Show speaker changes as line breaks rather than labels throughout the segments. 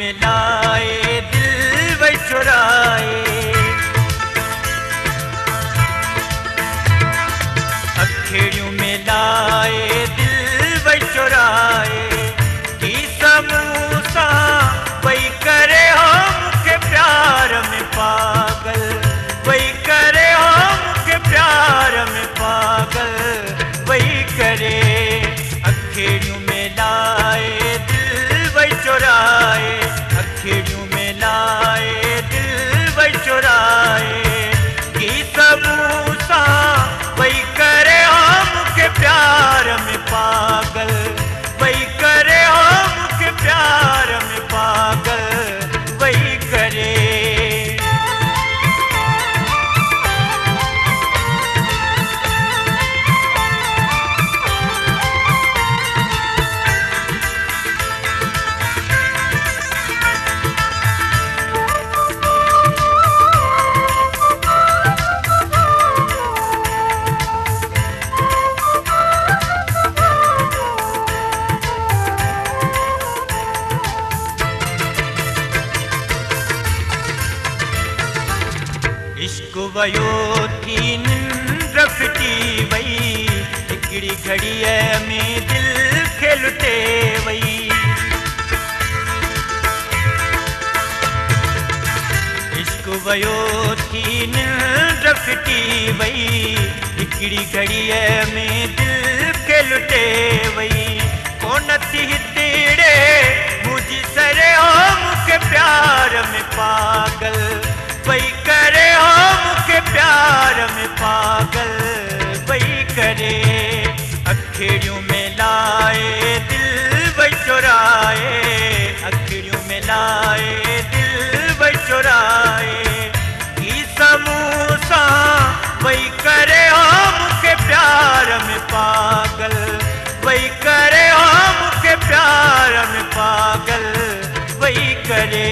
में लाए दिल वही चुराए, अखेड़ियों में लाए दिल वही चुराए, की समूसा वही करे हम के प्यार में पागल, वही करे हम के प्यार में पागल, वही करे। अखेड़ियों में लाए दिल वही चुराए, अखेड़ियों में लाए दिल वही चुराए, की समूसा वही करे हम के प्यार में पागल, वही करे हम के प्यार में पागल, वही करे। इश्क वयो थी निंद्र फिटी वई, हिकिड़ी घड़ीअ में दिल खे लुटे वई, इश्क वयो थी निंद्र फिटी वई, हिकिड़ी घड़ीअ में दिल खे लुटे वई, कोन थी तेड़े मुझी सरे हो मुखे प्यार में पागल, वही करे हम के प्यार में पागल, वही करे। अखेड़ियों में लाए दिल वही चुराए, अखेड़ियों में लाए दिल वही चुराए, की समूसा वही करे हम के प्यार में पागल, वही करे हम के प्यार में पागल, वही करे।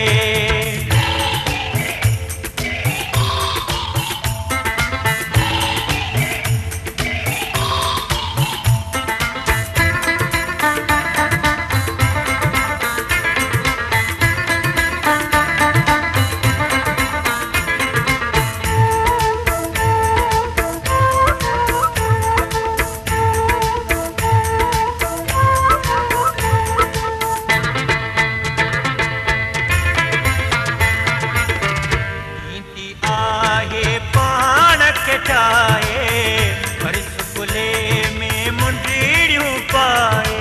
में मुंडियूं पाए,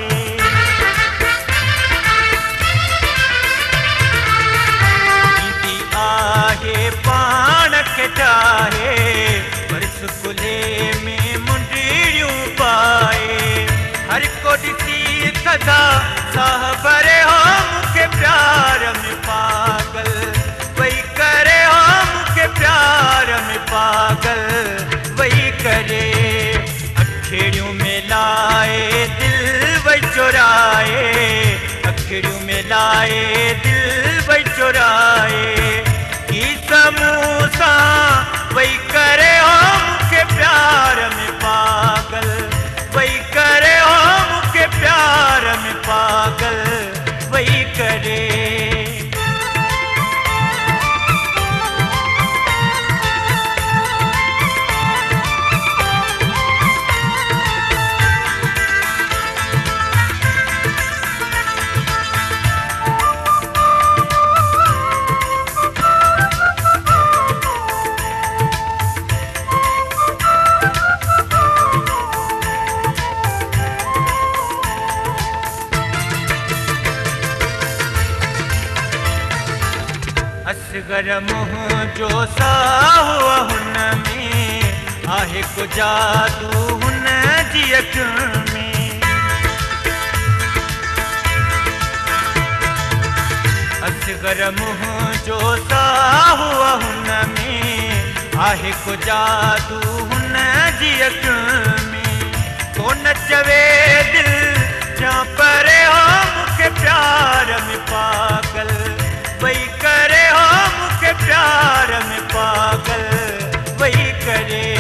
दीदी आहे पाण के चाहे, पर सुकुले में मुंडियूं पाए, हर को ॾिसी सदा साहबरे हम के प्यार में पागल, वही करे हम के प्यार में पागल, वही करे। अखेड़ियों में लाए दिल वही चुराए, अखेड़ियों में लाए दिल वही चुराए, की समूसा वही करे हम के प्यार में पागल, वही करे हम के प्यार में पागल, वही करे। असगर मुँह जो साहु हुन में, आहे को जादू हुन जी अखियुनि में, असगर मुँह जो साहु हुन में, आहे को जादू हुन जी अखियुनि में, कोन चवे दिल जा परे हम के प्यार में पागल, वही करे हम के प्यार में पागल, वही करे।